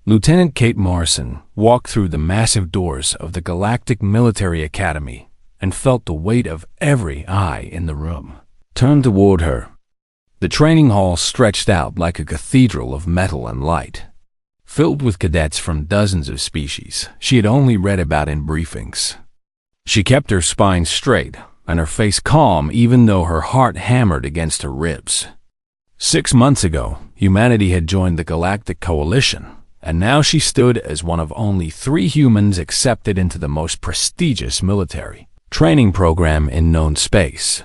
Lieutenant Kate Morrison walked through the massive doors of the Galactic Military Academy and felt the weight of every eye in the room turn toward her. The training hall stretched out like a cathedral of metal and light, filled with cadets from dozens of species she had only read about in briefings. She kept her spine straight and her face calm even though her heart hammered against her ribs. 6 months ago, humanity had joined the Galactic Coalition, and now she stood as one of only 3 humans accepted into the most prestigious military training program in known space.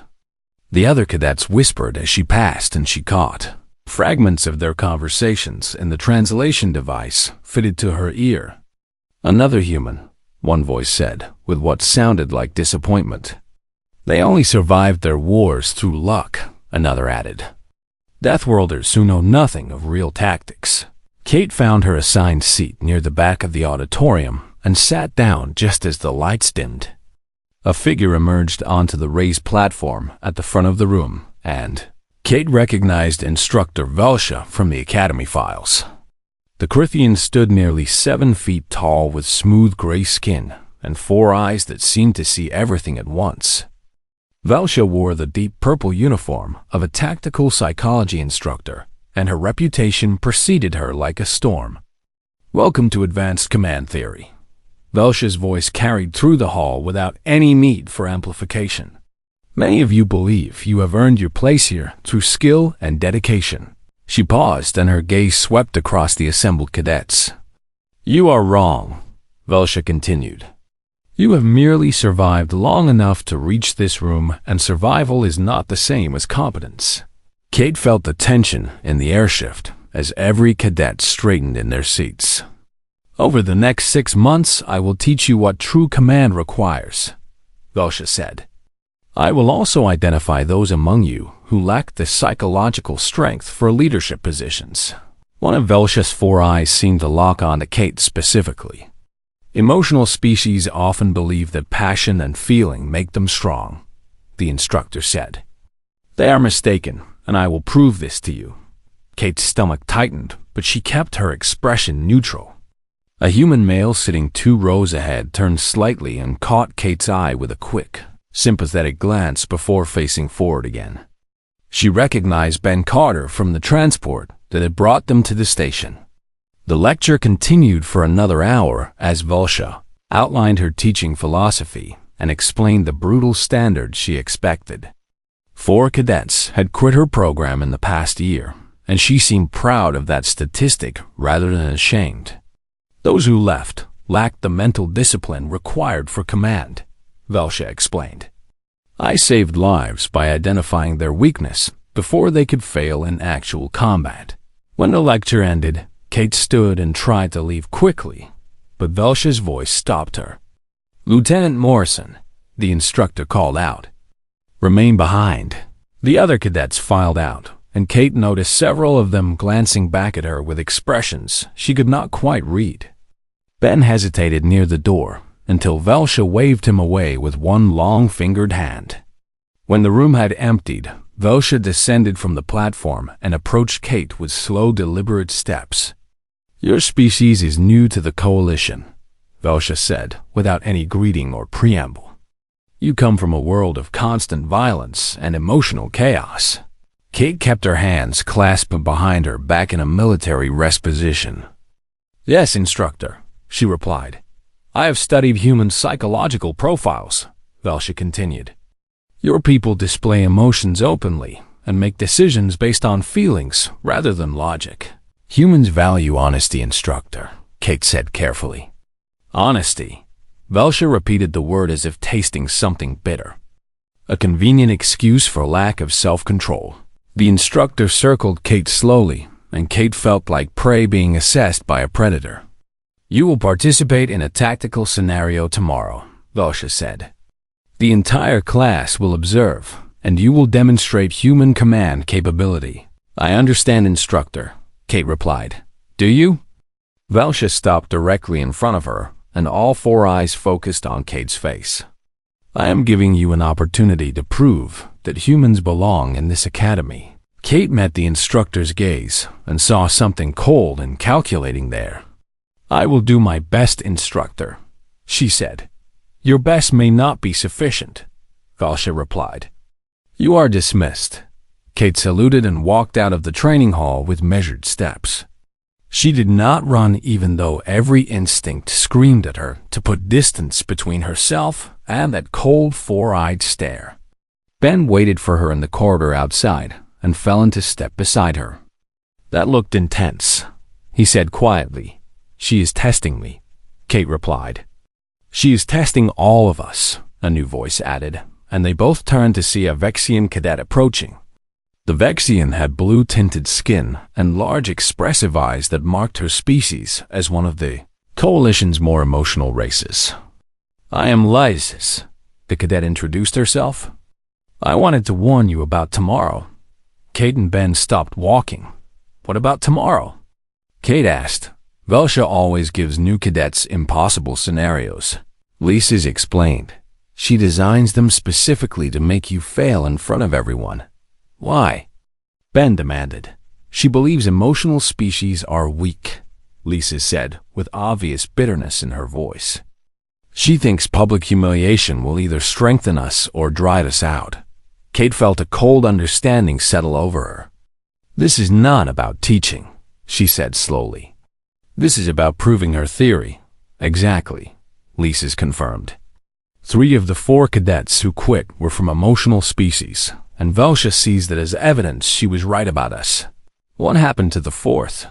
The other cadets whispered as she passed, and she caught fragments of their conversations in the translation device fitted to her ear. "Another human," one voice said, with what sounded like disappointment. "They only survived their wars through luck," another added. "Deathworlders who know nothing of real tactics." Kate found her assigned seat near the back of the auditorium and sat down just as the lights dimmed. A figure emerged onto the raised platform at the front of the room, and Kate recognized Instructor Velsha from the Academy files. The Crithian stood nearly 7 feet tall with smooth gray skin and 4 eyes that seemed to see everything at once. Velsha wore the deep purple uniform of a tactical psychology instructor, and her reputation preceded her like a storm. "Welcome to Advanced Command Theory." Velsha's voice carried through the hall without any need for amplification. "Many of you believe you have earned your place here through skill and dedication." She paused and her gaze swept across the assembled cadets. "You are wrong," Velsha continued. "You have merely survived long enough to reach this room, and survival is not the same as competence." Kate felt the tension in the airshift as every cadet straightened in their seats. "Over the next 6 months, I will teach you what true command requires," Velsha said. "I will also identify those among you who lack the psychological strength for leadership positions." One of Velsha's 4 eyes seemed to lock onto Kate specifically. "Emotional species often believe that passion and feeling make them strong," the instructor said. "They are mistaken, and I will prove this to you." Kate's stomach tightened, but she kept her expression neutral. A human male sitting 2 rows ahead turned slightly and caught Kate's eye with a quick, sympathetic glance before facing forward again. She recognized Ben Carter from the transport that had brought them to the station. The lecture continued for another hour as Velsha outlined her teaching philosophy and explained the brutal standards she expected. 4 cadets had quit her program in the past year, and she seemed proud of that statistic rather than ashamed. "Those who left lacked the mental discipline required for command," Velsha explained. "I saved lives by identifying their weakness before they could fail in actual combat." When the lecture ended, Kate stood and tried to leave quickly, but Velsha's voice stopped her. "Lieutenant Morrison," the instructor called out. "Remain behind." The other cadets filed out, and Kate noticed several of them glancing back at her with expressions she could not quite read. Ben hesitated near the door until Velsha waved him away with one long-fingered hand. When the room had emptied, Velsha descended from the platform and approached Kate with slow, deliberate steps. "Your species is new to the Coalition," Velsha said, without any greeting or preamble. "You come from a world of constant violence and emotional chaos." Kate kept her hands clasped behind her back in a military rest position. "Yes, instructor," she replied. "I have studied human psychological profiles," Velsha continued. "Your people display emotions openly and make decisions based on feelings rather than logic." "Humans value honesty, instructor," Kate said carefully. "Honesty." Velsha repeated the word as if tasting something bitter. A convenient excuse for lack of self-control. The instructor circled Kate slowly, and Kate felt like prey being assessed by a predator. "You will participate in a tactical scenario tomorrow," Velsha said. "The entire class will observe, and you will demonstrate human command capability." "I understand, instructor," Kate replied. "Do you?" Velsha stopped directly in front of her, and all 4 eyes focused on Kate's face. "I am giving you an opportunity to prove that humans belong in this academy." Kate met the instructor's gaze and saw something cold and calculating there. "I will do my best, Instructor," she said. "Your best may not be sufficient," Velcia replied. "You are dismissed." Kate saluted and walked out of the training hall with measured steps. She did not run even though every instinct screamed at her to put distance between herself and that cold four-eyed stare. Ben waited for her in the corridor outside and fell into step beside her. "That looked intense," he said quietly. "She is testing me," Kate replied. "She is testing all of us," a new voice added, and they both turned to see a Vexian cadet approaching. The Vexian had blue-tinted skin and large expressive eyes that marked her species as one of the Coalition's more emotional races. "I am Lysis," the cadet introduced herself. "I wanted to warn you about tomorrow." Kate and Ben stopped walking. "What about tomorrow?" Kate asked. "Velcia always gives new cadets impossible scenarios," Lysis explained. "She designs them specifically to make you fail in front of everyone." "Why?" Ben demanded. "She believes emotional species are weak," Lysis said, with obvious bitterness in her voice. "She thinks public humiliation will either strengthen us or dry us out." Kate felt a cold understanding settle over her. "This is not about teaching," she said slowly. "This is about proving her theory." "Exactly," Lysis confirmed. 3 of the 4 cadets who quit were from emotional species, and Velcia sees that as evidence she was right about us. "What happened to the 4th?"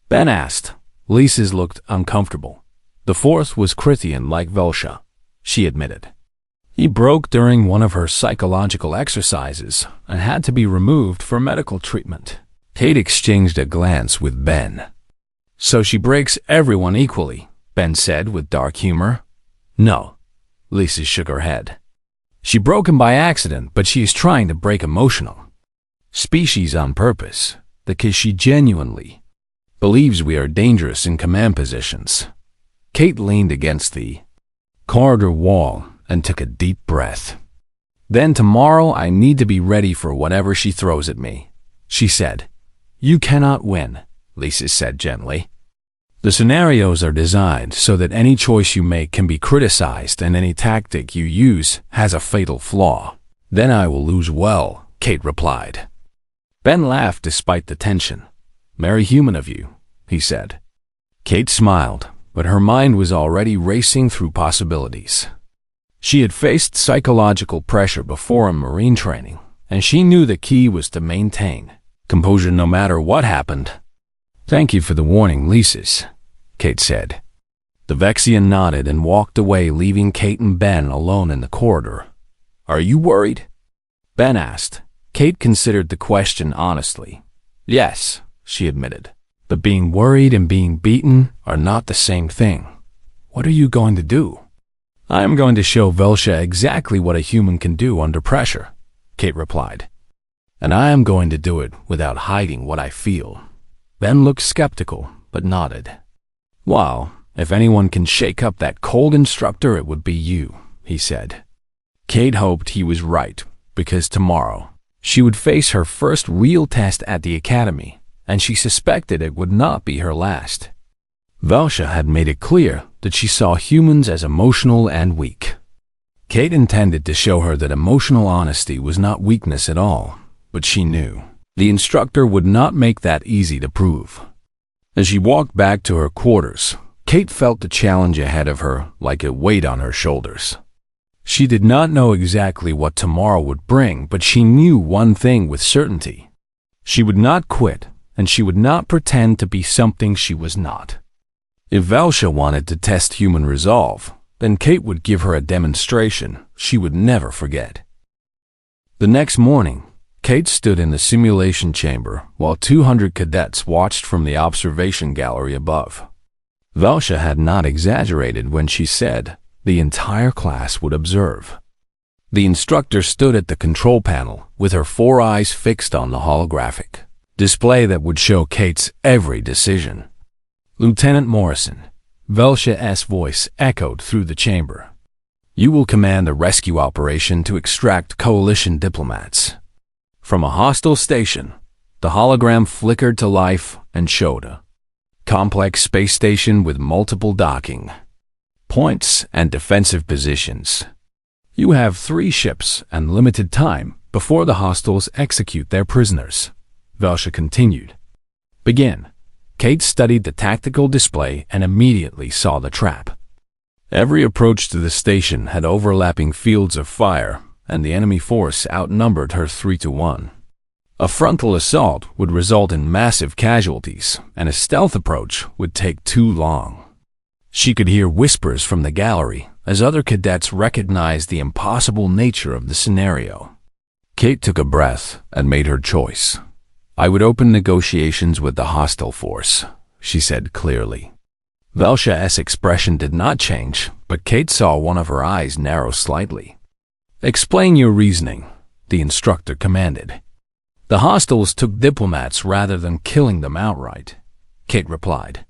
Ben asked. Lysis looked uncomfortable. "The 4th was Crithian like Velcia," she admitted. "He broke during one of her psychological exercises and had to be removed for medical treatment." Kate exchanged a glance with Ben. "So she breaks everyone equally," Ben said with dark humor. "No," Lysis shook her head. "She broke him by accident, but she is trying to break emotional species on purpose, because she genuinely believes we are dangerous in command positions." Kate leaned against the corridor wall and took a deep breath. "Then tomorrow I need to be ready for whatever she throws at me," she said. "You cannot win," Lysis said gently. "The scenarios are designed so that any choice you make can be criticized and any tactic you use has a fatal flaw." "Then I will lose well," Kate replied. Ben laughed despite the tension. "Very human of you," he said. Kate smiled, but her mind was already racing through possibilities. She had faced psychological pressure before in Marine training, and she knew the key was to maintain composure no matter what happened. "Thank you for the warning, Lysis," Kate said. The Vexian nodded and walked away, leaving Kate and Ben alone in the corridor. "Are you worried?" Ben asked. Kate considered the question honestly. "Yes," she admitted. "But being worried and being beaten are not the same thing." "What are you going to do?" "I am going to show Velcia exactly what a human can do under pressure," Kate replied. "And I am going to do it without hiding what I feel." Ben looked skeptical, but nodded. "Well, if anyone can shake up that cold instructor, it would be you," he said. Kate hoped he was right, because tomorrow she would face her first real test at the academy, and she suspected it would not be her last. Velcia had made it clear that she saw humans as emotional and weak. Kate intended to show her that emotional honesty was not weakness at all, but she knew the instructor would not make that easy to prove. As she walked back to her quarters, Kate felt the challenge ahead of her like a weight on her shoulders. She did not know exactly what tomorrow would bring, but she knew one thing with certainty. She would not quit, and she would not pretend to be something she was not. If Velcia wanted to test human resolve, then Kate would give her a demonstration she would never forget. The next morning, Kate stood in the simulation chamber while 200 cadets watched from the observation gallery above. Velcia had not exaggerated when she said the entire class would observe. The instructor stood at the control panel with her 4 eyes fixed on the holographic display that would show Kate's every decision. "Lieutenant Morrison," Velcia's voice echoed through the chamber. "You will command a rescue operation to extract coalition diplomats from a hostile station." The hologram flickered to life and showed a complex space station with multiple docking points and defensive positions. You have 3 ships and limited time before the hostiles execute their prisoners, Velsha continued. Begin. Kate studied the tactical display and immediately saw the trap. Every approach to the station had overlapping fields of fire, and the enemy force outnumbered her 3-1. A frontal assault would result in massive casualties, and a stealth approach would take too long. She could hear whispers from the gallery as other cadets recognized the impossible nature of the scenario. Kate took a breath and made her choice. I would open negotiations with the hostile force, she said clearly. Velsha's expression did not change, but Kate saw one of her eyes narrow slightly. Explain your reasoning, the instructor commanded. The hostiles took diplomats rather than killing them outright, Kate replied.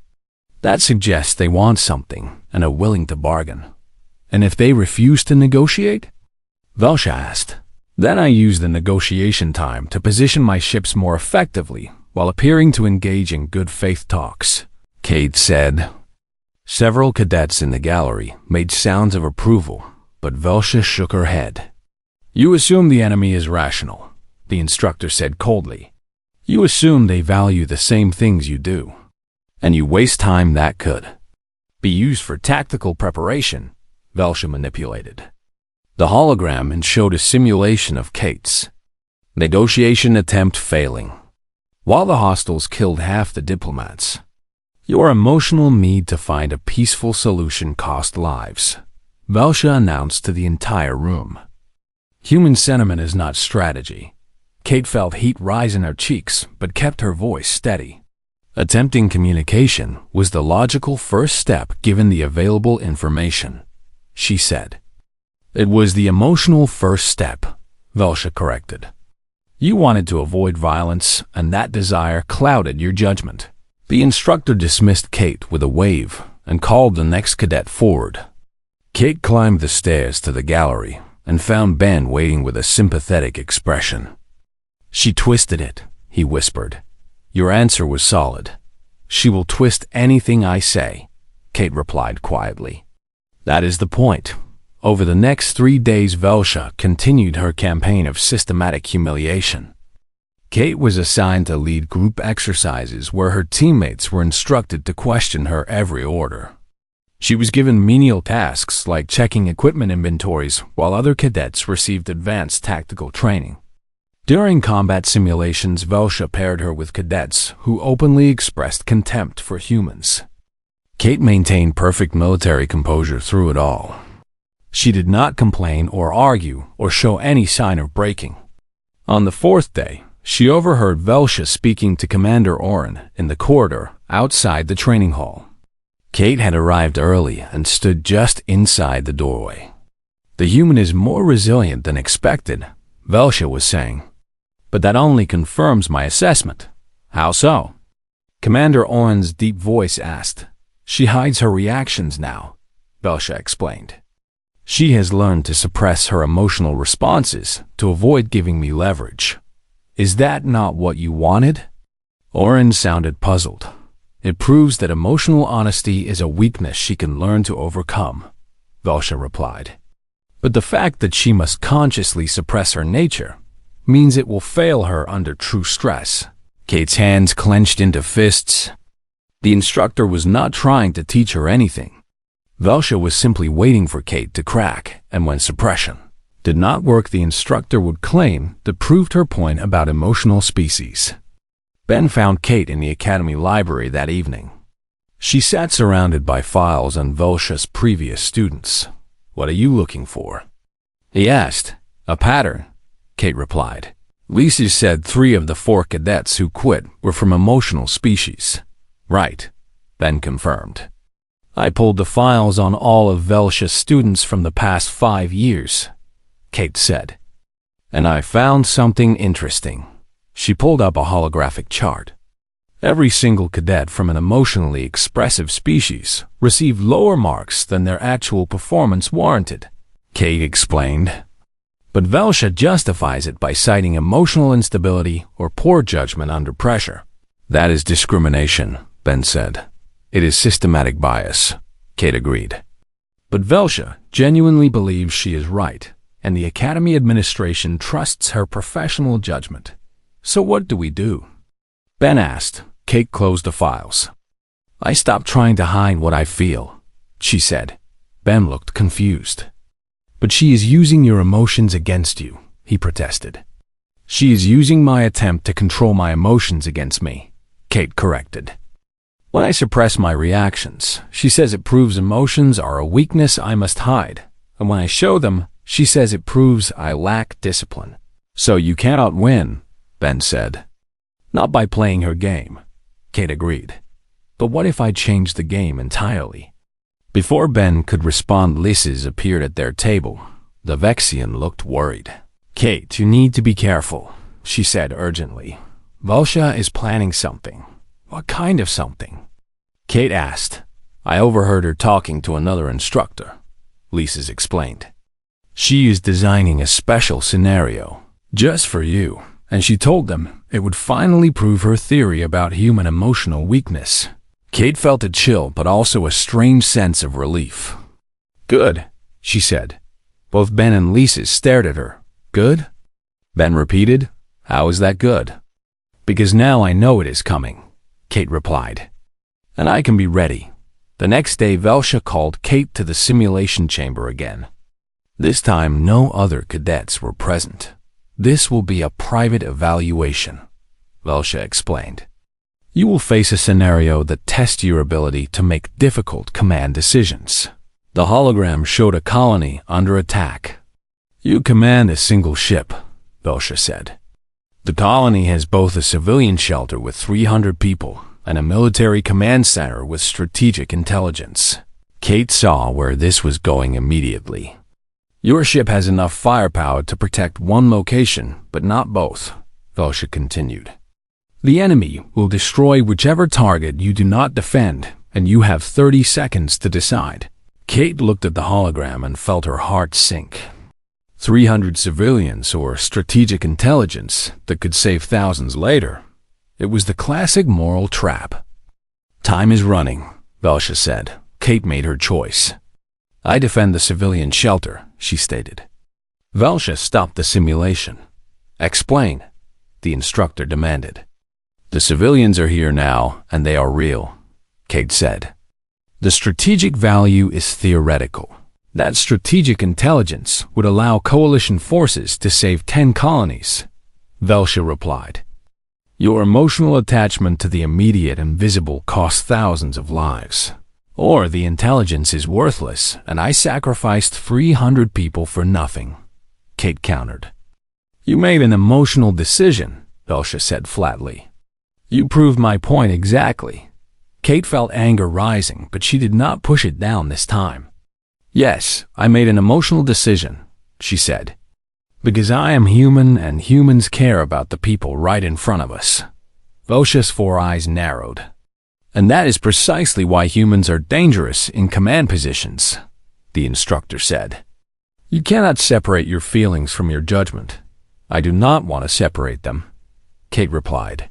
That suggests they want something and are willing to bargain. And if they refuse to negotiate? Velsha asked. Then I used the negotiation time to position my ships more effectively while appearing to engage in good faith talks, Kate said. Several cadets in the gallery made sounds of approval, but Velsha shook her head. You assume the enemy is rational, the instructor said coldly. You assume they value the same things you do, and you waste time that could be used for tactical preparation, Velsha manipulated. The hologram showed a simulation of Kate's negotiation attempt failing, while the hostiles killed half the diplomats. Your emotional need to find a peaceful solution cost lives, Velsha announced to the entire room. Human sentiment is not strategy. Kate felt heat rise in her cheeks, but kept her voice steady. Attempting communication was the logical first step given the available information, she said. It was the emotional first step, Velsha corrected. You wanted to avoid violence, and that desire clouded your judgment. The instructor dismissed Kate with a wave and called the next cadet forward. Kate climbed the stairs to the gallery and found Ben waiting with a sympathetic expression. She twisted it, he whispered. Your answer was solid. She will twist anything I say, Kate replied quietly. That is the point. Over the next 3 days, Velsha continued her campaign of systematic humiliation. Kate was assigned to lead group exercises where her teammates were instructed to question her every order. She was given menial tasks like checking equipment inventories, while other cadets received advanced tactical training. During combat simulations, Velsha paired her with cadets who openly expressed contempt for humans. Kate maintained perfect military composure through it all. She did not complain or argue or show any sign of breaking. On the 4th day, she overheard Velsha speaking to Commander Oren in the corridor outside the training hall. Kate had arrived early and stood just inside the doorway. The human is more resilient than expected, Velsha was saying. But that only confirms my assessment. How so? Commander Oren's deep voice asked. She hides her reactions now, Velsha explained. She has learned to suppress her emotional responses to avoid giving me leverage. Is that not what you wanted? Oren sounded puzzled. It proves that emotional honesty is a weakness she can learn to overcome, Velsha replied. But the fact that she must consciously suppress her nature means it will fail her under true stress. Kate's hands clenched into fists. The instructor was not trying to teach her anything. Velsha was simply waiting for Kate to crack, and when suppression did not work, the instructor would claim that proved her point about emotional species. Ben found Kate in the academy library that evening. She sat surrounded by files on Velsha's previous students. What are you looking for? He asked. A pattern, Kate replied. Lisa said 3 of the 4 cadets who quit were from emotional species. Right, Ben confirmed. I pulled the files on all of Velsha's students from the past 5 years, Kate said. And I found something interesting. She pulled up a holographic chart. Every single cadet from an emotionally expressive species received lower marks than their actual performance warranted, Kate explained. But Velsha justifies it by citing emotional instability or poor judgment under pressure. That is discrimination, Ben said. It is systematic bias, Kate agreed. But Velsha genuinely believes she is right, and the Academy administration trusts her professional judgment. So what do we do? Ben asked. Kate closed the files. I stopped trying to hide what I feel, she said. Ben looked confused. But she is using your emotions against you, he protested. She is using my attempt to control my emotions against me, Kate corrected. When I suppress my reactions, she says it proves emotions are a weakness I must hide, and when I show them, she says it proves I lack discipline. So you cannot win, Ben said. Not by playing her game, Kate agreed. But what if I change the game entirely? Before Ben could respond, Lysis appeared at their table. The Vexian looked worried. Kate, you need to be careful, she said urgently. Velsha is planning something. What kind of something? Kate asked. I overheard her talking to another instructor, Lysis explained. She is designing a special scenario, just for you, and she told them it would finally prove her theory about human emotional weakness. Kate felt a chill, but also a strange sense of relief. Good, she said. Both Ben and Lysis stared at her. Good? Ben repeated. How is that good? Because now I know it is coming, Kate replied. And I can be ready. The next day, Velsha called Kate to the simulation chamber again. This time, no other cadets were present. This will be a private evaluation, Velsha explained. You will face a scenario that tests your ability to make difficult command decisions. The hologram showed a colony under attack. You command a single ship, Velsha said. The colony has both a civilian shelter with 300 people and a military command center with strategic intelligence. Kate saw where this was going immediately. Your ship has enough firepower to protect one location, but not both, Velsha continued. The enemy will destroy whichever target you do not defend, and you have 30 seconds to decide. Kate looked at the hologram and felt her heart sink. 300 civilians or strategic intelligence that could save thousands later. It was the classic moral trap. Time is running, Velsha said. Kate made her choice. I defend the civilian shelter, she stated. Velsha stopped the simulation. Explain, the instructor demanded. The civilians are here now, and they are real, Kate said. The strategic value is theoretical. That strategic intelligence would allow coalition forces to save 10 colonies, Velsha replied. Your emotional attachment to the immediate and visible costs thousands of lives. Or the intelligence is worthless, and I sacrificed 300 people for nothing, Kate countered. You made an emotional decision, Velsha said flatly. You proved my point exactly. Kate felt anger rising, but she did not push it down this time. Yes, I made an emotional decision, she said. Because I am human and humans care about the people right in front of us. Velsha's 4 eyes narrowed. And that is precisely why humans are dangerous in command positions, the instructor said. You cannot separate your feelings from your judgment. I do not want to separate them, Kate replied.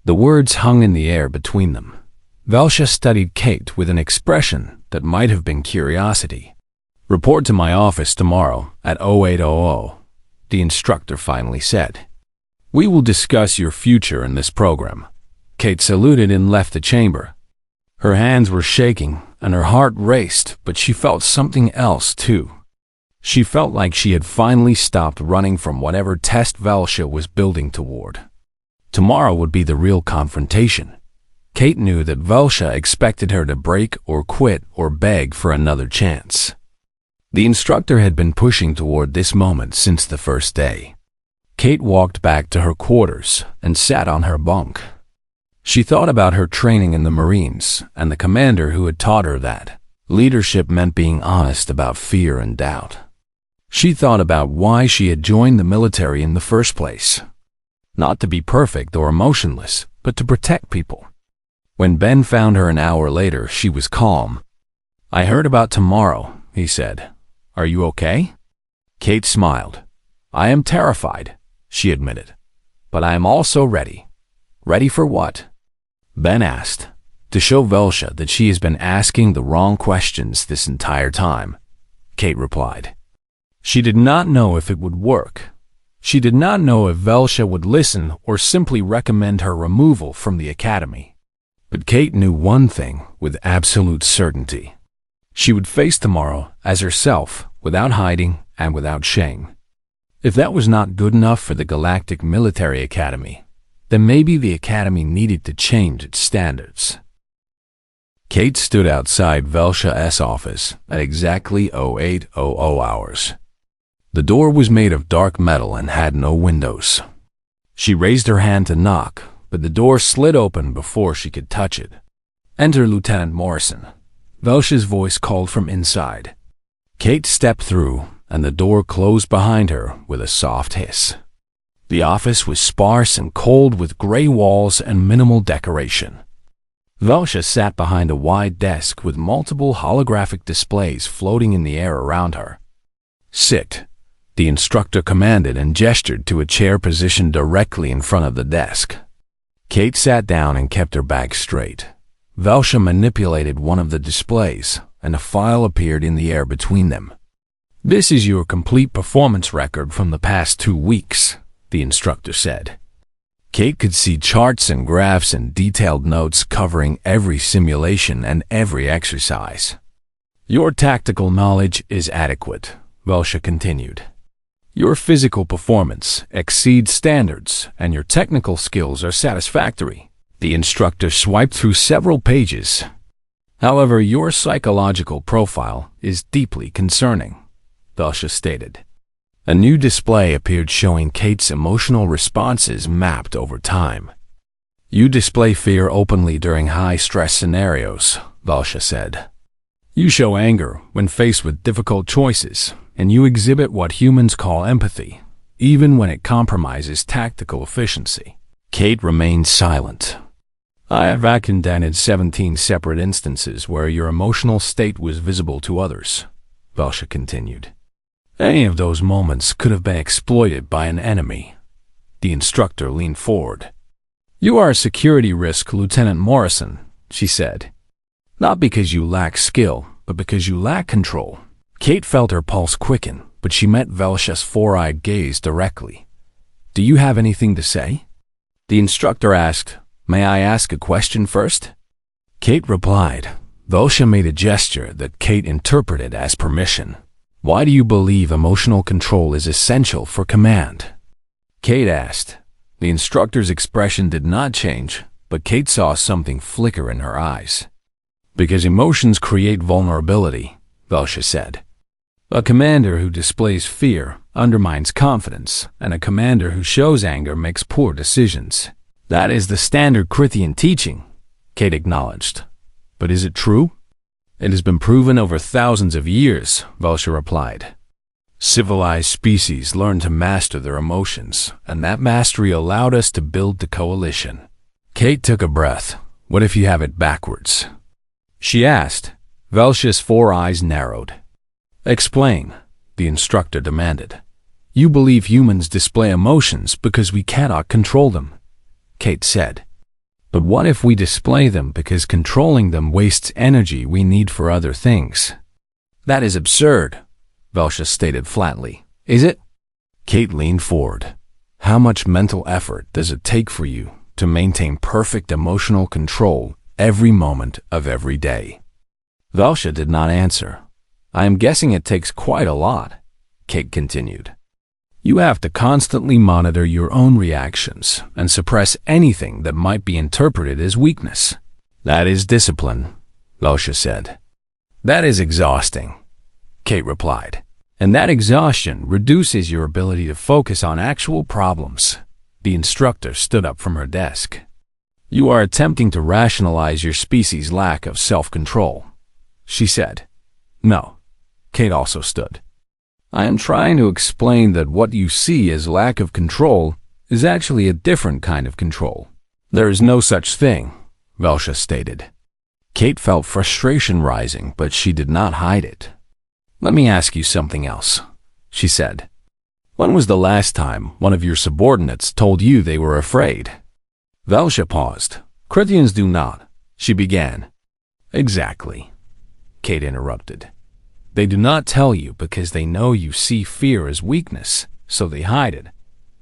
The words hung in the air between them. Velsha studied Kate with an expression that might have been curiosity. Report to my office tomorrow at 0800, the instructor finally said. We will discuss your future in this program. Kate saluted and left the chamber. Her hands were shaking and her heart raced, but she felt something else too. She felt like she had finally stopped running from whatever test Velsha was building toward. Tomorrow would be the real confrontation. Kate knew that Velsha expected her to break or quit or beg for another chance. The instructor had been pushing toward this moment since the first day. Kate walked back to her quarters and sat on her bunk. She thought about her training in the Marines and the commander who had taught her that leadership meant being honest about fear and doubt. She thought about why she had joined the military in the first place. Not to be perfect or emotionless, but to protect people. When Ben found her an hour later, she was calm. I heard about tomorrow, he said. Are you okay? Kate smiled. I am terrified, she admitted. But I am also ready. Ready for what? Ben asked. to show Velsha that she has been asking the wrong questions this entire time, Kate replied. She did not know if it would work. She did not know if Velsha would listen or simply recommend her removal from the academy. But Kate knew one thing with absolute certainty. She would face tomorrow as herself, without hiding and without shame. If that was not good enough for the Galactic Military Academy, then maybe the Academy needed to change its standards. Kate stood outside Velsha's office at exactly 0800 hours. The door was made of dark metal and had no windows. She raised her hand to knock, but the door slid open before she could touch it. "Enter, Lieutenant Morrison," Velsha's voice called from inside. Kate stepped through, and the door closed behind her with a soft hiss. The office was sparse and cold with gray walls and minimal decoration. Velsha sat behind a wide desk with multiple holographic displays floating in the air around her. "Sit," the instructor commanded and gestured to a chair positioned directly in front of the desk. Kate sat down and kept her back straight. Velsha manipulated one of the displays, and a file appeared in the air between them. "This is your complete performance record from the past 2 weeks, the instructor said. Kate could see charts and graphs and detailed notes covering every simulation and every exercise. "Your tactical knowledge is adequate," Velsha continued. "Your physical performance exceeds standards, and your technical skills are satisfactory." The instructor swiped through several pages. "However, your psychological profile is deeply concerning," Velsha stated. A new display appeared showing Kate's emotional responses mapped over time. "You display fear openly during high-stress scenarios," Velsha said. "You show anger when faced with difficult choices, and you exhibit what humans call empathy, even when it compromises tactical efficiency." Kate remained silent. "I have documented 17 separate instances where your emotional state was visible to others," Velsha continued. "Any of those moments could have been exploited by an enemy." The instructor leaned forward. "You are a security risk, Lieutenant Morrison," she said. "Not because you lack skill, but because you lack control." Kate felt her pulse quicken, but she met Velsha's four-eyed gaze directly. "Do you have anything to say?" The instructor asked, "May I ask a question first?" Kate replied. Velsha made a gesture that Kate interpreted as permission. "Why do you believe emotional control is essential for command?" Kate asked. The instructor's expression did not change, but Kate saw something flicker in her eyes. "Because emotions create vulnerability," Velsha said. "A commander who displays fear undermines confidence, and a commander who shows anger makes poor decisions. That is the standard Krithian teaching," Kate acknowledged. "But is it true?" "It has been proven over thousands of years," Velsha replied. "Civilized species learned to master their emotions, and that mastery allowed us to build the coalition." Kate took a breath. "What if you have it backwards?" she asked. Velsha's four eyes narrowed. "Explain," the instructor demanded. "You believe humans display emotions because we cannot control them," Kate said. "But what if we display them because controlling them wastes energy we need for other things?" "That is absurd," Velsha stated flatly. "Is it?" Kate leaned forward. "How much mental effort does it take for you to maintain perfect emotional control every moment of every day?" Velsha did not answer. "I am guessing it takes quite a lot," Kate continued. "You have to constantly monitor your own reactions and suppress anything that might be interpreted as weakness." "That is discipline," Velsha said. "That is exhausting," Kate replied. "And that exhaustion reduces your ability to focus on actual problems." The instructor stood up from her desk. "You are attempting to rationalize your species' lack of self-control," she said. "No." Kate also stood. "I am trying to explain that what you see as lack of control is actually a different kind of control." "There is no such thing," Velsha stated. Kate felt frustration rising, but she did not hide it. "Let me ask you something else," she said. "When was the last time one of your subordinates told you they were afraid?" Velsha paused. "Krithians do not," she began. Exactly, Kate interrupted. They do not tell you because they know you see fear as weakness, so they hide it.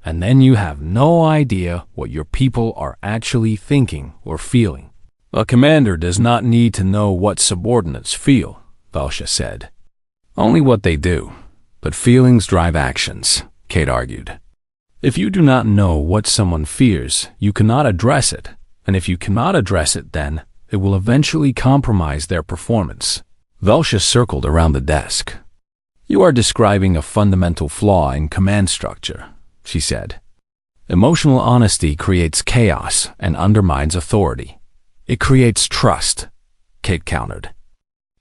And then you have no idea what your people are actually thinking or feeling. A commander does not need to know what subordinates feel, Velcia said. Only what they do. But feelings drive actions, Kate argued. If you do not know what someone fears, you cannot address it. And if you cannot address it, then it will eventually compromise their performance. Velcia circled around the desk. You are describing a fundamental flaw in command structure, she said. Emotional honesty creates chaos and undermines authority. It creates trust, Kate countered.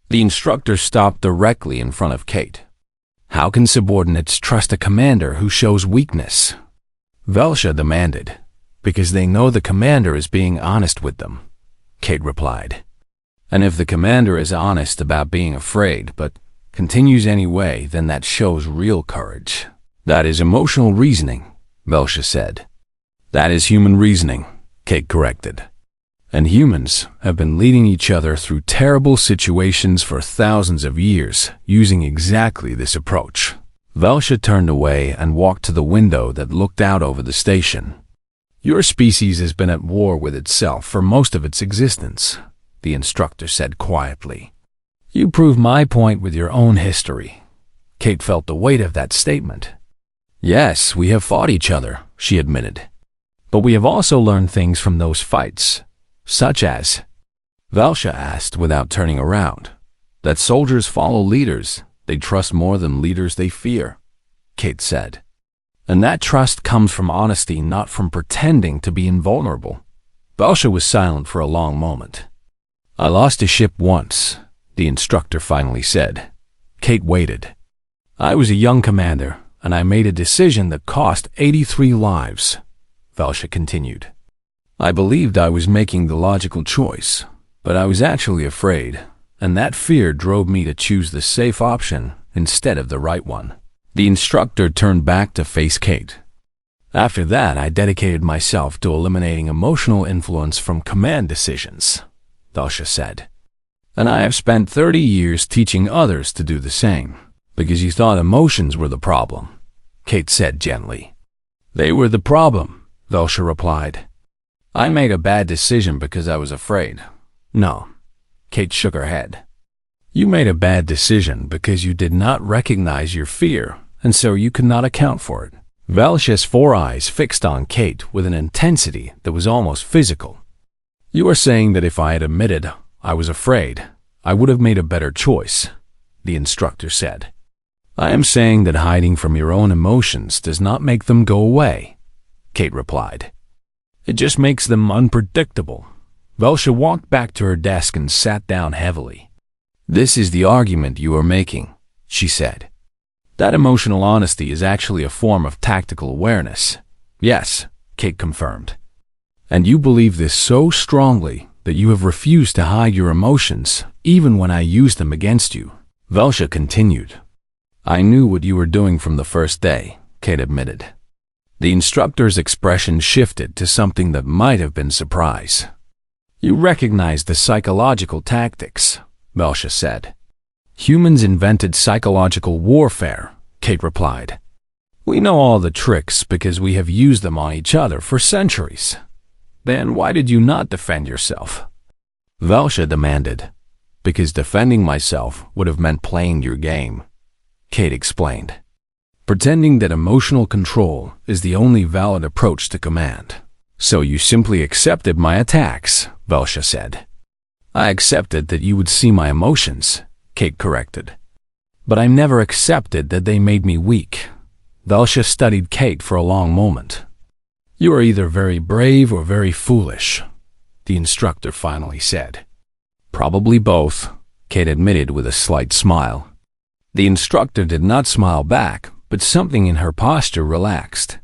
The instructor stopped directly in front of Kate. How can subordinates trust a commander who shows weakness? Velcia demanded. Because they know the commander is being honest with them, Kate replied. And if the commander is honest about being afraid, but continues anyway, then that shows real courage. That is emotional reasoning, Velcia said. That is human reasoning, Kate corrected. And humans have been leading each other through terrible situations for thousands of years, using exactly this approach. Velcia turned away and walked to the window that looked out over the station. Your species has been at war with itself for most of its existence, the instructor said quietly. You prove my point with your own history. Kate felt the weight of that statement. Yes, we have fought each other, she admitted. But we have also learned things from those fights, such as, Velcia asked without turning around, that soldiers follow leaders they trust more than leaders they fear, Kate said. And that trust comes from honesty, not from pretending to be invulnerable. Velcia was silent for a long moment. I lost a ship once, the instructor finally said. Kate waited. I was a young commander, and I made a decision that cost 83 lives, Velcia continued. I believed I was making the logical choice, but I was actually afraid, and that fear drove me to choose the safe option instead of the right one. The instructor turned back to face Kate. After that, I dedicated myself to eliminating emotional influence from command decisions, Velcia said. And I have spent 30 years teaching others to do the same, because you thought emotions were the problem, Kate said gently. They were the problem, Velcia replied. I made a bad decision because I was afraid. No, Kate shook her head. You made a bad decision because you did not recognize your fear, and so you could not account for it. Velcia's 4 eyes fixed on Kate with an intensity that was almost physical. You are saying that if I had admitted I was afraid, I would have made a better choice, the instructor said. I am saying that hiding from your own emotions does not make them go away, Kate replied. It just makes them unpredictable. Velcia walked back to her desk and sat down heavily. This is the argument you are making, she said. That emotional honesty is actually a form of tactical awareness. Yes, Kate confirmed. And you believe this so strongly that you have refused to hide your emotions, even when I used them against you. Velcia continued. I knew what you were doing from the first day, Kate admitted. The instructor's expression shifted to something that might have been surprise. You recognize the psychological tactics, Velcia said. Humans invented psychological warfare, Kate replied. We know all the tricks because we have used them on each other for centuries. Then why did you not defend yourself? Velcia demanded. Because defending myself would have meant playing your game, Kate explained. Pretending that emotional control is the only valid approach to command. So you simply accepted my attacks, Velcia said. I accepted that you would see my emotions, Kate corrected. But I never accepted that they made me weak. Velcia studied Kate for a long moment. You are either very brave or very foolish, the instructor finally said. Probably both, Kate admitted with a slight smile. The instructor did not smile back, but something in her posture relaxed.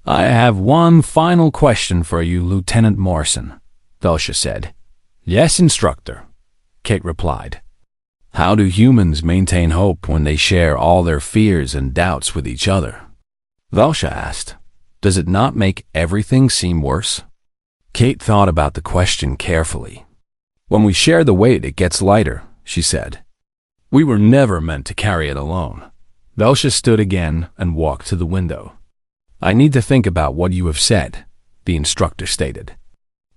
I have one final question for you, Lieutenant Morrison, Velcia said. Yes, instructor, Kate replied. How do humans maintain hope when they share all their fears and doubts with each other? Velcia asked. Does it not make everything seem worse? Kate thought about the question carefully. When we share the weight, it gets lighter, she said. We were never meant to carry it alone. Velcia stood again and walked to the window. I need to think about what you have said, the instructor stated.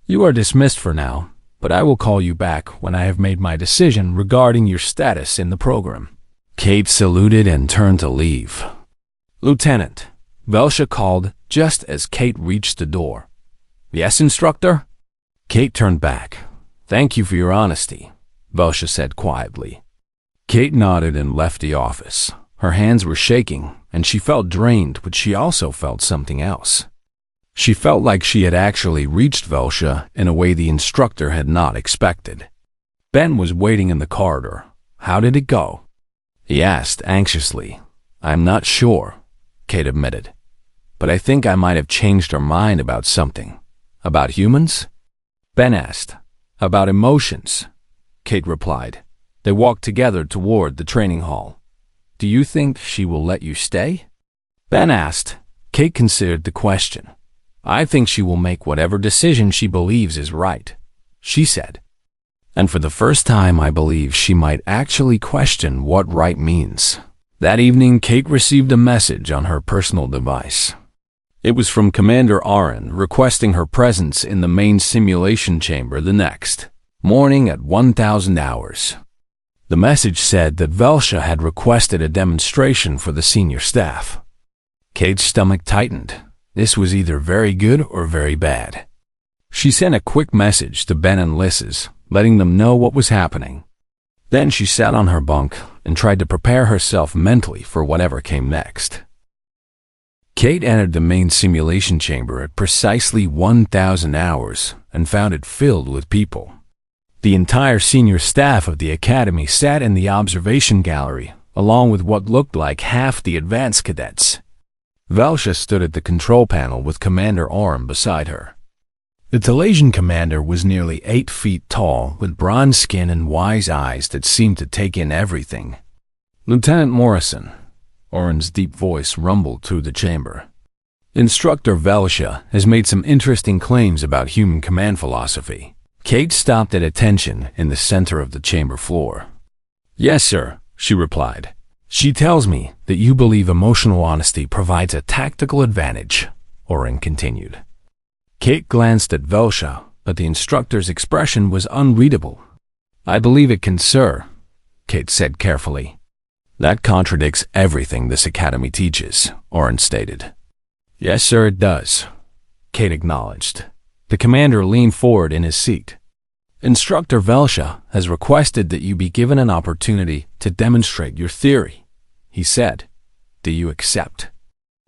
You are dismissed for now, but I will call you back when I have made my decision regarding your status in the program. Kate saluted and turned to leave. Lieutenant, Velcia called just as Kate reached the door. Yes, instructor? Kate turned back. Thank you for your honesty, Velcia said quietly. Kate nodded and left the office. Her hands were shaking, and she felt drained, but she also felt something else. She felt like she had actually reached Velcia in a way the instructor had not expected. Ben was waiting in the corridor. How did it go? He asked anxiously. I'm not sure, Kate admitted. But I think I might have changed her mind about something. About humans? Ben asked. About emotions, Kate replied. They walked together toward the training hall. Do you think she will let you stay? Ben asked. Kate considered the question. I think she will make whatever decision she believes is right, she said. And for the first time, I believe she might actually question what right means. That evening, Kate received a message on her personal device. It was from Commander Aaron requesting her presence in the main simulation chamber the next morning at 1000 hours. The message said that Velcia had requested a demonstration for the senior staff. Kate's stomach tightened. This was either very good or very bad. She sent a quick message to Ben and Lisses, letting them know what was happening. Then she sat on her bunk and tried to prepare herself mentally for whatever came next. Kate entered the main simulation chamber at precisely 1000 hours and found it filled with people. The entire senior staff of the academy sat in the observation gallery, along with what looked like half the advanced cadets. Velcia stood at the control panel with Commander Orm beside her. The Talasian commander was nearly 8 feet tall, with bronze skin and wise eyes that seemed to take in everything. Lieutenant Morrison, Orm's deep voice rumbled through the chamber. Instructor Velcia has made some interesting claims about human command philosophy. Kate stopped at attention in the center of the chamber floor. Yes, sir, she replied. She tells me that you believe emotional honesty provides a tactical advantage, Oren continued. Kate glanced at Velcia, but the instructor's expression was unreadable. I believe it can, sir, Kate said carefully. That contradicts everything this academy teaches, Oren stated. Yes, sir, it does, Kate acknowledged. The commander leaned forward in his seat. Instructor Velcia has requested that you be given an opportunity to demonstrate your theory, he said. Do you accept?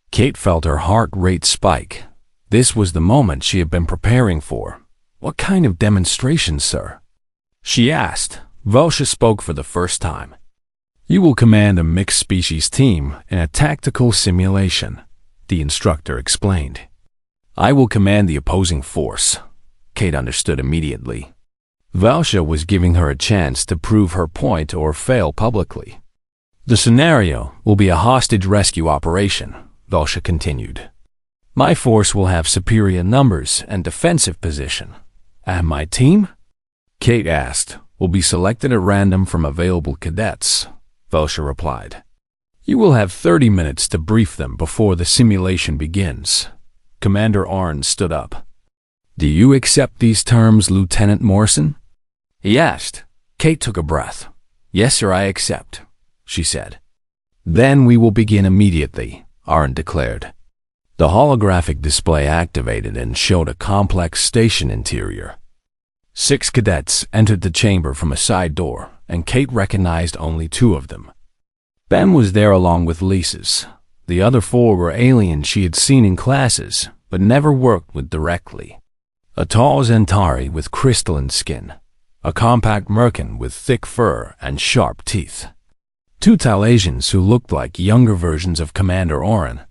Kate felt her heart rate spike. This was the moment she had been preparing for. What kind of demonstration, sir? She asked. Velcia spoke for the first time. You will command a mixed-species team in a tactical simulation, the instructor explained. I will command the opposing force. Kate understood immediately. Velcia was giving her a chance to prove her point or fail publicly. The scenario will be a hostage rescue operation, Velcia continued. My force will have superior numbers and defensive position. And my team? Kate asked. Will be selected at random from available cadets, Velcia replied. You will have 30 minutes to brief them before the simulation begins. Commander Arn stood up. Do you accept these terms, Lieutenant Morrison? He asked. Kate took a breath. Yes, sir, I accept, she said. Then we will begin immediately, Arn declared. The holographic display activated and showed a complex station interior. 6 cadets entered the chamber from a side door, and Kate recognized only 2 of them. Ben was there along with Lisses. The other 4 were aliens she had seen in classes, but never worked with directly. A tall Zentari with crystalline skin. A compact Merkin with thick fur and sharp teeth. 2 Talasians who looked like younger versions of Commander Oren.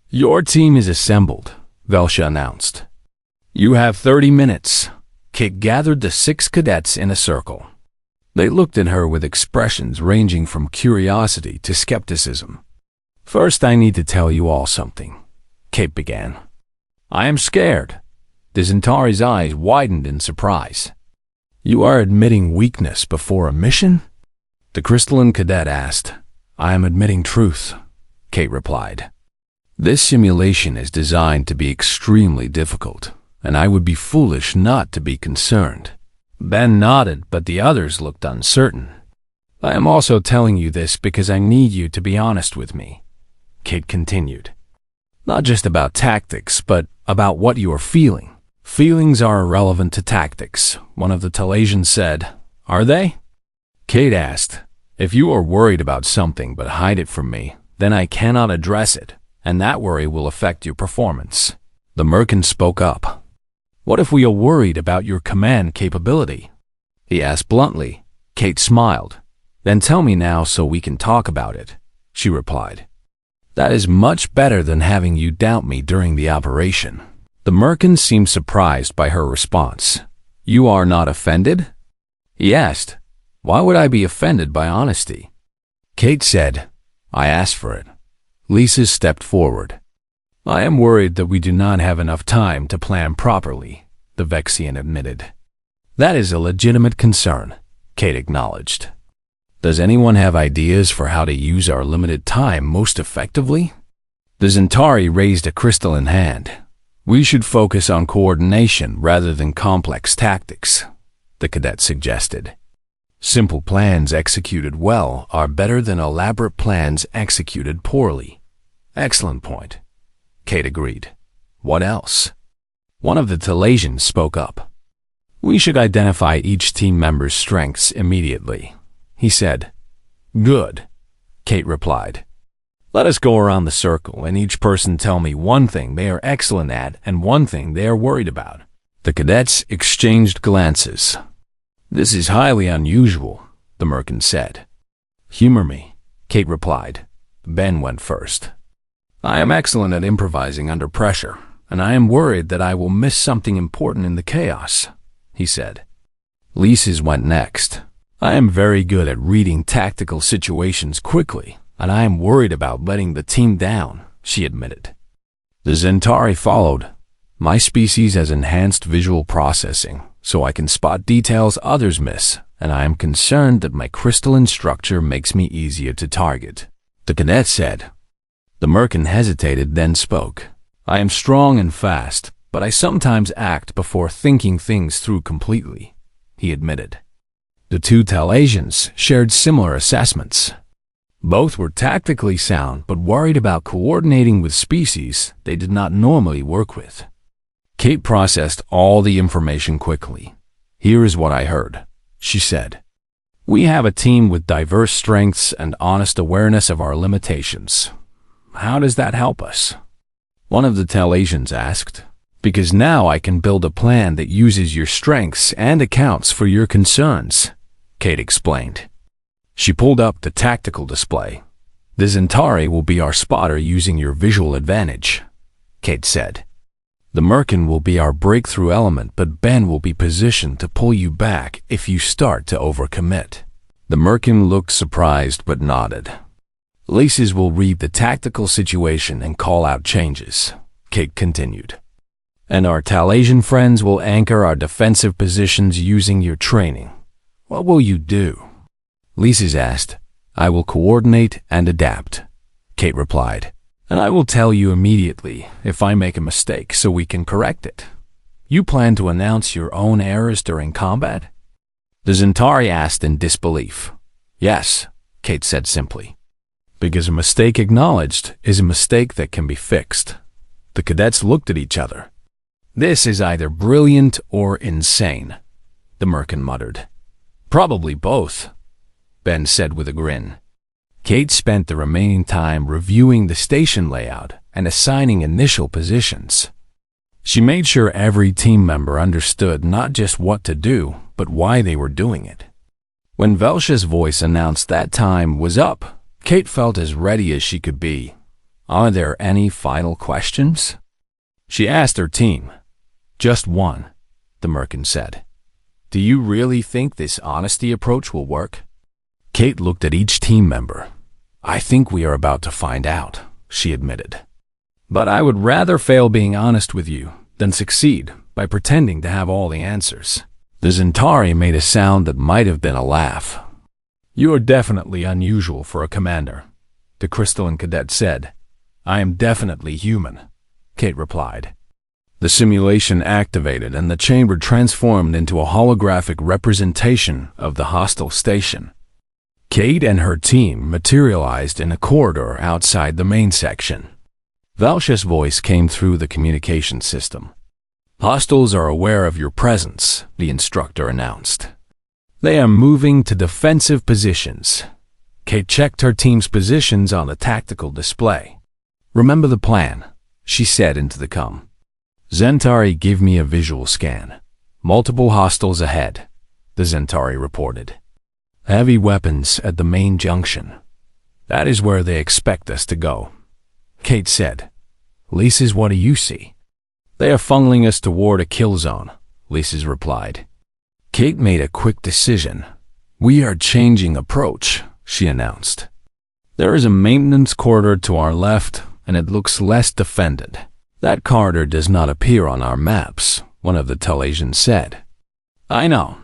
Your team is assembled, Velcia announced. You have 30 minutes. Kate gathered the 6 cadets in a circle. They looked at her with expressions ranging from curiosity to skepticism. First, I need to tell you all something, Kate began. I am scared. The Zentari's eyes widened in surprise. You are admitting weakness before a mission? The crystalline cadet asked. I am admitting truth, Kate replied. This simulation is designed to be extremely difficult, and I would be foolish not to be concerned. Ben nodded, but the others looked uncertain. I am also telling you this because I need you to be honest with me, Kate continued. Not just about tactics, but about what you are feeling. Feelings are irrelevant to tactics, one of the Talesians said. Are they? Kate asked. If you are worried about something but hide it from me, then I cannot address it, and that worry will affect your performance. The merchant spoke up. What if we are worried about your command capability? He asked bluntly. Kate smiled. Then tell me now so we can talk about it, she replied. That is much better than having you doubt me during the operation. The merchant seemed surprised by her response. You are not offended? He asked. Why would I be offended by honesty? Kate said, I asked for it. Lisa stepped forward. I am worried that we do not have enough time to plan properly, the Vexian admitted. That is a legitimate concern, Kate acknowledged. Does anyone have ideas for how to use our limited time most effectively? The Zentari raised a crystalline hand. We should focus on coordination rather than complex tactics, the cadet suggested. Simple plans executed well are better than elaborate plans executed poorly. Excellent point, Kate agreed. What else? One of the Talesians spoke up. We should identify each team member's strengths immediately, he said. Good, Kate replied. Let us go around the circle and each person tell me one thing they are excellent at and one thing they are worried about. The cadets exchanged glances. This is highly unusual, the merchant said. Humor me, Kate replied. Ben went first. I am excellent at improvising under pressure, and I am worried that I will miss something important in the chaos, he said. Lisa's went next. I am very good at reading tactical situations quickly, and I am worried about letting the team down, she admitted. The Zentari followed. My species has enhanced visual processing, so I can spot details others miss, and I am concerned that my crystalline structure makes me easier to target, the cadet said. The merchant hesitated, then spoke. I am strong and fast, but I sometimes act before thinking things through completely, he admitted. The two Talesians shared similar assessments. Both were tactically sound, but worried about coordinating with species they did not normally work with. Kate processed all the information quickly. Here is what I heard, she said. We have a team with diverse strengths and honest awareness of our limitations. How does that help us? One of the Talesians asked. Because now I can build a plan that uses your strengths and accounts for your concerns, Kate explained. She pulled up the tactical display. The Zentari will be our spotter using your visual advantage, Kate said. The merchant will be our breakthrough element, but Ben will be positioned to pull you back if you start to overcommit. The merchant looked surprised but nodded. Laces will read the tactical situation and call out changes, Kate continued. And our Talesian friends will anchor our defensive positions using your training. What will you do? Lisa's asked. I will coordinate and adapt, Kate replied. And I will tell you immediately if I make a mistake so we can correct it. You plan to announce your own errors during combat? The Zentari asked in disbelief. Yes, Kate said simply. Because a mistake acknowledged is a mistake that can be fixed. The cadets looked at each other. This is either brilliant or insane, the merchant muttered. Probably both, Ben said with a grin. Kate spent the remaining time reviewing the station layout and assigning initial positions. She made sure every team member understood not just what to do, but why they were doing it. When Velsha's voice announced that time was up, Kate felt as ready as she could be. Are there any final questions? She asked her team. Just one, the merchant said. Do you really think this honesty approach will work? Kate looked at each team member. I think we are about to find out, she admitted. But I would rather fail being honest with you than succeed by pretending to have all the answers. The Centauri made a sound that might have been a laugh. "You are definitely unusual for a commander," the crystalline cadet said. "I am definitely human," Kate replied. The simulation activated and the chamber transformed into a holographic representation of the hostile station. Kate and her team materialized in a corridor outside the main section. Valsha's voice came through the communication system. "Hostiles are aware of your presence," the instructor announced. "They are moving to defensive positions." Kate checked her team's positions on the tactical display. "Remember the plan," she said into the comm. "Centauri, give me a visual scan. Multiple hostiles ahead," the Centauri reported. "Heavy weapons at the main junction. That is where they expect us to go," Kate said. "Lisa's, what do you see?" "They are funneling us toward a kill zone," Lisa's replied. Kate made a quick decision. "We are changing approach," she announced. "There is a maintenance corridor to our left, and it looks less defended. That corridor does not appear on our maps," one of the Talesians said. "I know,"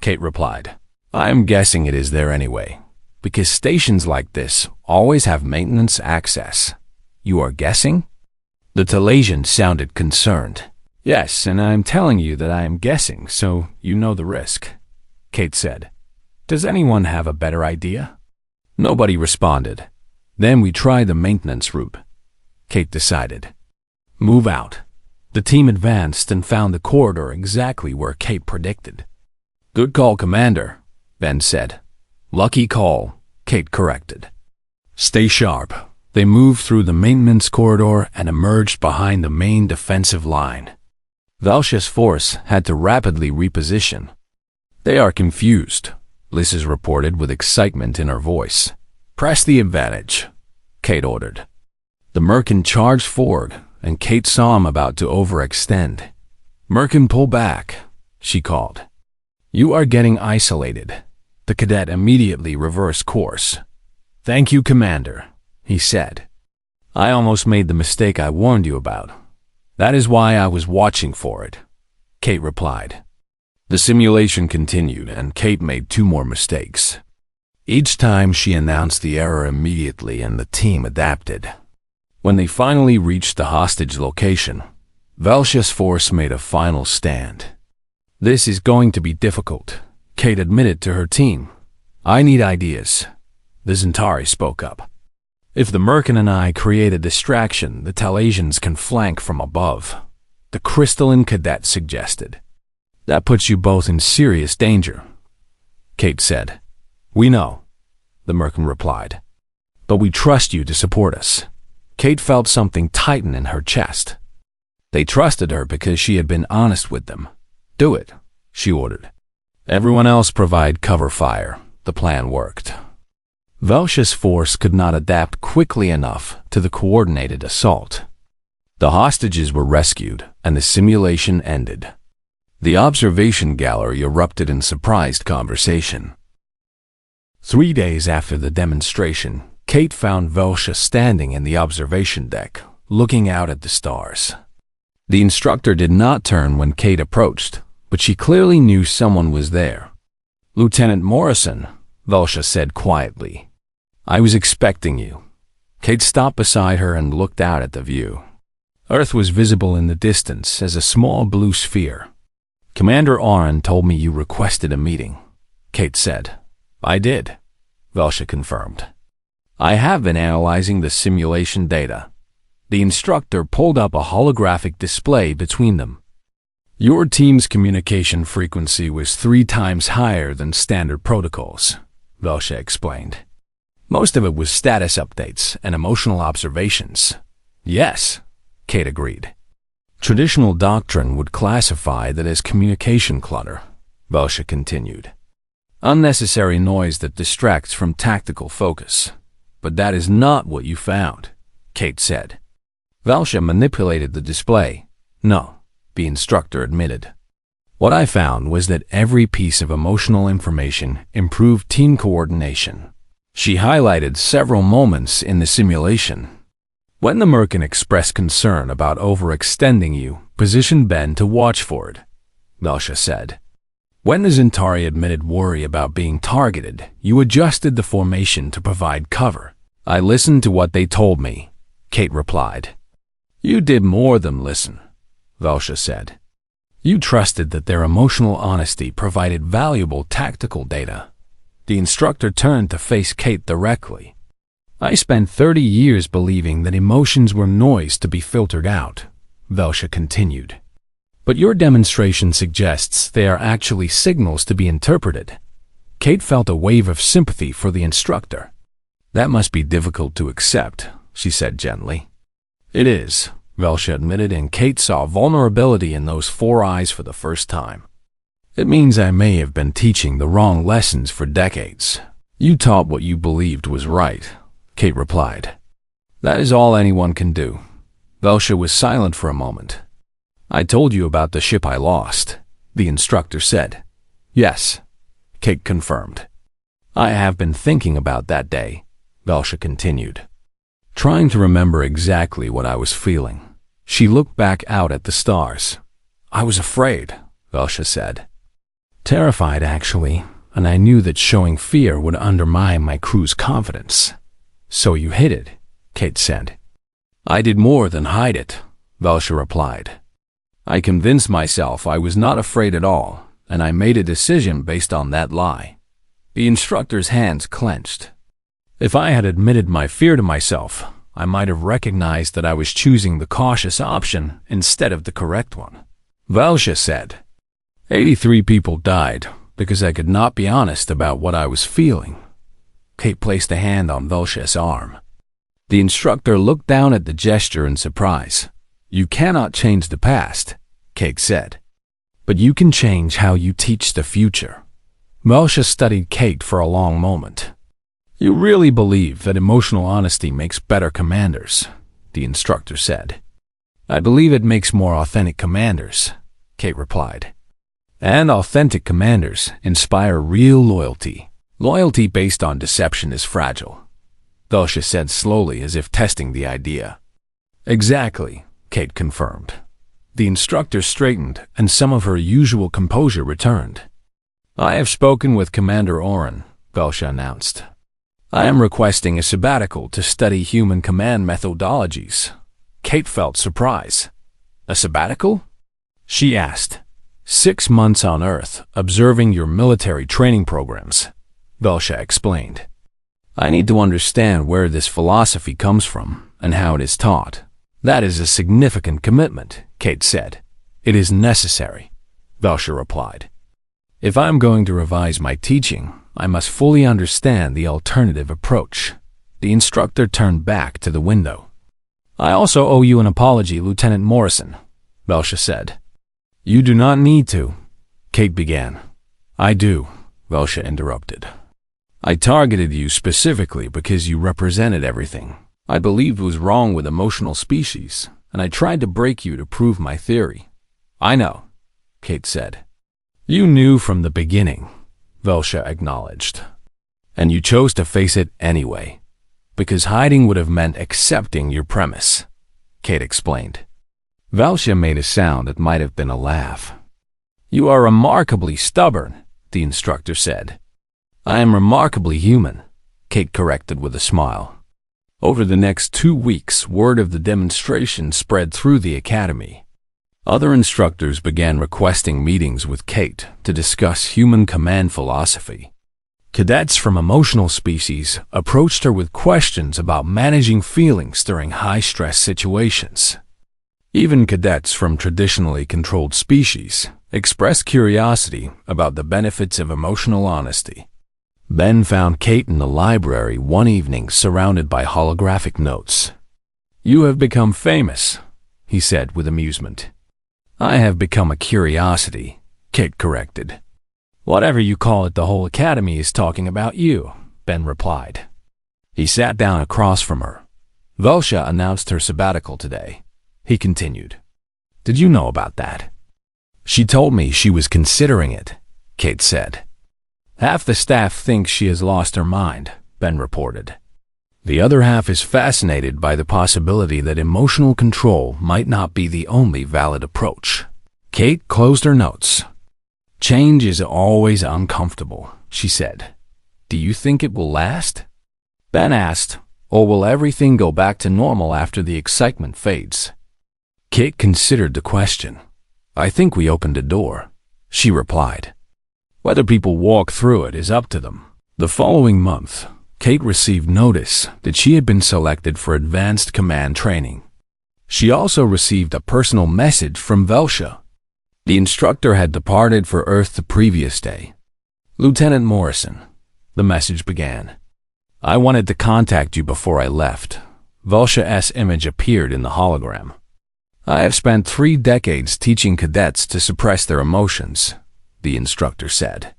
Kate replied. "I am guessing it is there anyway, because stations like this always have maintenance access." "You are guessing?" The Talesian sounded concerned. "Yes, and I am telling you that I am guessing, so you know the risk," Kate said. "Does anyone have a better idea?" Nobody responded. "Then we try the maintenance route," Kate decided. "Move out." The team advanced and found the corridor exactly where Kate predicted. "Good call, Commander," Ben said. "Lucky call," Kate corrected. "Stay sharp." They moved through the maintenance corridor and emerged behind the main defensive line. Valsha's force had to rapidly reposition. "They are confused," Lisa's reported with excitement in her voice. "Press the advantage," Kate ordered. The Merkin charged forward, and Kate saw him about to overextend. "Merkin, pull back," she called. "You are getting isolated." The cadet immediately reversed course. "Thank you, Commander," he said. "I almost made the mistake I warned you about. That is why I was watching for it," Kate replied. The simulation continued, and Kate made 2 more mistakes. Each time she announced the error immediately, and the team adapted. When they finally reached the hostage location, Valsha's force made a final stand. "This is going to be difficult," Kate admitted to her team. "I need ideas," the Centauri spoke up. "If the Merkin and I create a distraction, the Talesians can flank from above," the crystalline cadet suggested. "That puts you both in serious danger," Kate said. "We know," the Merkin replied. "But we trust you to support us." Kate felt something tighten in her chest. They trusted her because she had been honest with them. "Do it," she ordered. "Everyone else provide cover fire." The plan worked. Valsha's force could not adapt quickly enough to the coordinated assault. The hostages were rescued, and the simulation ended. The observation gallery erupted in surprised conversation. 3 days after the demonstration, Kate found Valsha standing in the observation deck, looking out at the stars. The instructor did not turn when Kate approached, but she clearly knew someone was there. "Lieutenant Morrison," Valsha said quietly. "I was expecting you." Kate stopped beside her and looked out at the view. Earth was visible in the distance as a small blue sphere. "Commander Oren told me you requested a meeting," Kate said. "I did," Valsha confirmed. "I have been analyzing the simulation data." The instructor pulled up a holographic display between them. "Your team's communication frequency was 3 times higher than standard protocols," Valsha explained. "Most of it was status updates and emotional observations." "Yes," Kate agreed. "Traditional doctrine would classify that as communication clutter," Valsha continued. "Unnecessary noise that distracts from tactical focus. But that is not what you found," Kate said. Valsha manipulated the display. "No," the instructor admitted. "What I found was that every piece of emotional information improved team coordination." She highlighted several moments in the simulation. "When the Merkin expressed concern about overextending you, position Ben to watch for it," Valsha said. When the Zentari admitted worry about being targeted, you adjusted the formation to provide cover. I listened to what they told me, Kate replied. You did more than listen, Velsha said. You trusted that their emotional honesty provided valuable tactical data. The instructor turned to face Kate directly. I spent 30 years believing that emotions were noise to be filtered out, Velsha continued. But your demonstration suggests they are actually signals to be interpreted. Kate felt a wave of sympathy for the instructor. That must be difficult to accept, she said gently. It is, Velsha admitted, and Kate saw vulnerability in those 4 eyes for the first time. It means I may have been teaching the wrong lessons for decades. You taught what you believed was right, Kate replied. That is all anyone can do. Velsha was silent for a moment. I told you about the ship I lost, the instructor said. Yes, Kate confirmed. I have been thinking about that day, Velsha continued, trying to remember exactly what I was feeling. She looked back out at the stars. I was afraid, Velsha said. Terrified, actually, and I knew that showing fear would undermine my crew's confidence. So you hid it, Kate said. I did more than hide it, Velsha replied. I convinced myself I was not afraid at all, and I made a decision based on that lie. The instructor's hands clenched. If I had admitted my fear to myself, I might have recognized that I was choosing the cautious option instead of the correct one. Velsha said, 83 people died because I could not be honest about what I was feeling. Kate placed a hand on Velsha's arm. The instructor looked down at the gesture in surprise. You cannot change the past, Kate said, but you can change how you teach the future. Velsha studied Kate for a long moment. You really believe that emotional honesty makes better commanders, the instructor said. I believe it makes more authentic commanders, Kate replied. And authentic commanders inspire real loyalty. Loyalty based on deception is fragile, Velsha said slowly as if testing the idea. Exactly, Kate confirmed. The instructor straightened and some of her usual composure returned. I have spoken with Commander Oren, Velsha announced. I am requesting a sabbatical to study human command methodologies. Kate felt surprise. A sabbatical? She asked. 6 months on Earth, observing your military training programs, Velsha explained. I need to understand where this philosophy comes from and how it is taught. That is a significant commitment, Kate said. It is necessary, Velsha replied. If I am going to revise my teaching, I must fully understand the alternative approach. The instructor turned back to the window. I also owe you an apology, Lieutenant Morrison, Velsha said. You do not need to, Kate began. I do, Velsha interrupted. I targeted you specifically because you represented everything I believed was wrong with emotional species, and I tried to break you to prove my theory. I know, Kate said. You knew from the beginning, Velsha acknowledged. And you chose to face it anyway, because hiding would have meant accepting your premise, Kate explained. Velsha made a sound that might have been a laugh. You are remarkably stubborn, the instructor said. I am remarkably human, Kate corrected with a smile. Over the next 2 weeks, word of the demonstration spread through the academy. Other instructors began requesting meetings with Kate to discuss human command philosophy. Cadets from emotional species approached her with questions about managing feelings during high-stress situations. Even cadets from traditionally controlled species expressed curiosity about the benefits of emotional honesty. Ben found Kate in the library one evening surrounded by holographic notes. You have become famous, he said with amusement. I have become a curiosity, Kate corrected. Whatever you call it, the whole academy is talking about you, Ben replied. He sat down across from her. Velsha announced her sabbatical today, he continued. Did you know about that? She told me she was considering it, Kate said. Half the staff thinks she has lost her mind, Ben reported. The other half is fascinated by the possibility that emotional control might not be the only valid approach. Kate closed her notes. Change is always uncomfortable, she said. Do you think it will last? Ben asked, or will everything go back to normal after the excitement fades? Kate considered the question. I think we opened a door, she replied. Whether people walk through it is up to them. The following month, Kate received notice that she had been selected for advanced command training. She also received a personal message from Velsha. The instructor had departed for Earth the previous day. Lieutenant Morrison, the message began. I wanted to contact you before I left. Velsha's image appeared in the hologram. I have spent 3 decades teaching cadets to suppress their emotions, the instructor said.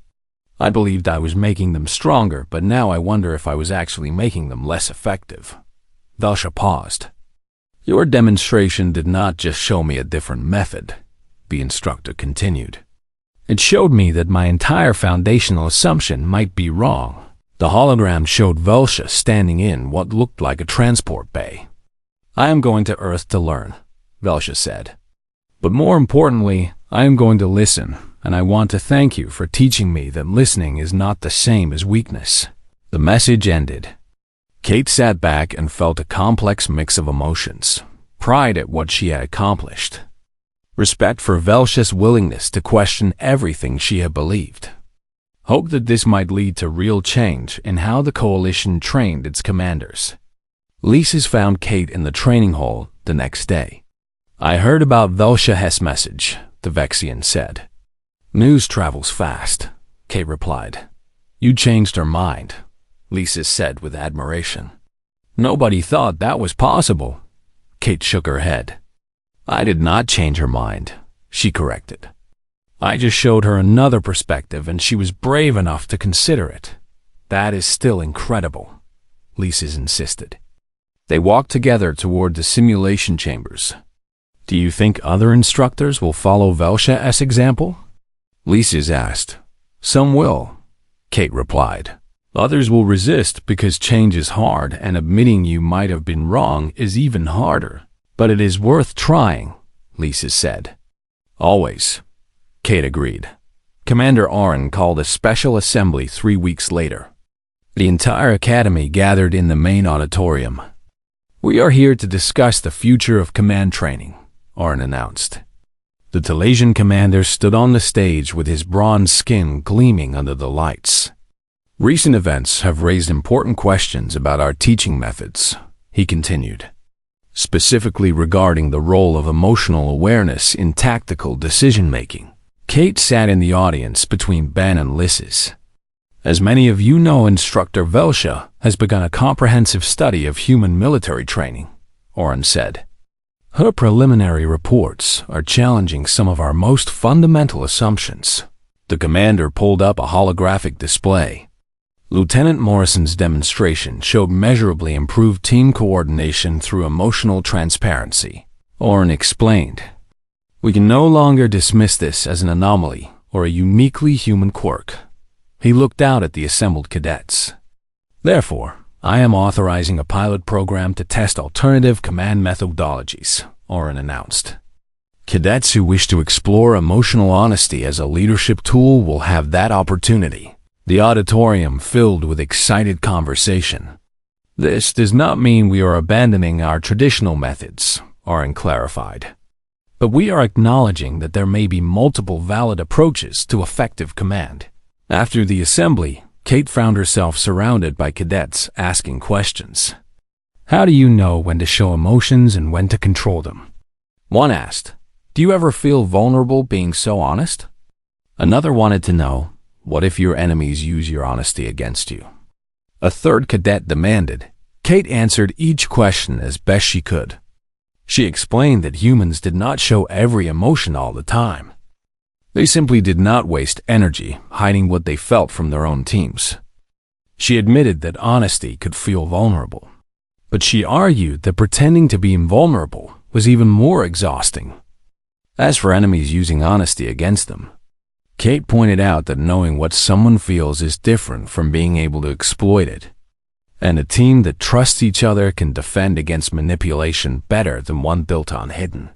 I believed I was making them stronger, but now I wonder if I was actually making them less effective. Velsha paused. Your demonstration did not just show me a different method, the instructor continued. It showed me that my entire foundational assumption might be wrong. The hologram showed Velsha standing in what looked like a transport bay. I am going to Earth to learn, Velsha said. But more importantly, I am going to listen, and I want to thank you for teaching me that listening is not the same as weakness. The message ended. Kate sat back and felt a complex mix of emotions. Pride at what she had accomplished. Respect for Velsha's willingness to question everything she had believed. Hope that this might lead to real change in how the coalition trained its commanders. Lises found Kate in the training hall the next day. I heard about Velsha's message, the Vexian said. News travels fast, Kate replied. You changed her mind, Lises said with admiration. Nobody thought that was possible. Kate shook her head. I did not change her mind, she corrected. I just showed her another perspective and she was brave enough to consider it. That is still incredible, Lises insisted. They walked together toward the simulation chambers. Do you think other instructors will follow Velsha's example? Lises asked. Some will, Kate replied. Others will resist because change is hard and admitting you might have been wrong is even harder. But it is worth trying, Lises said. Always, Kate agreed. Commander Oren called a special assembly 3 weeks later. The entire academy gathered in the main auditorium. We are here to discuss the future of command training, Oren announced. The Talasian commander stood on the stage with his bronze skin gleaming under the lights. Recent events have raised important questions about our teaching methods, he continued. Specifically regarding the role of emotional awareness in tactical decision-making. Kate sat in the audience between Ben and Lises. As many of you know, Instructor Velsha has begun a comprehensive study of human military training, Oren said. Her preliminary reports are challenging some of our most fundamental assumptions. The commander pulled up a holographic display. Lieutenant Morrison's demonstration showed measurably improved team coordination through emotional transparency, Oren explained. We can no longer dismiss this as an anomaly or a uniquely human quirk. He looked out at the assembled cadets. Therefore, I am authorizing a pilot program to test alternative command methodologies, Oren announced. Cadets who wish to explore emotional honesty as a leadership tool will have that opportunity. The auditorium filled with excited conversation. This does not mean we are abandoning our traditional methods, Oren clarified. But we are acknowledging that there may be multiple valid approaches to effective command. After the assembly, Kate found herself surrounded by cadets asking questions. How do you know when to show emotions and when to control them? One asked, do you ever feel vulnerable being so honest? Another wanted to know, what if your enemies use your honesty against you? A third cadet demanded. Kate answered each question as best she could. She explained that humans did not show every emotion all the time. They simply did not waste energy hiding what they felt from their own teams. She admitted that honesty could feel vulnerable. But she argued that pretending to be invulnerable was even more exhausting. As for enemies using honesty against them, Kate pointed out that knowing what someone feels is different from being able to exploit it. And a team that trusts each other can defend against manipulation better than one built on hidden.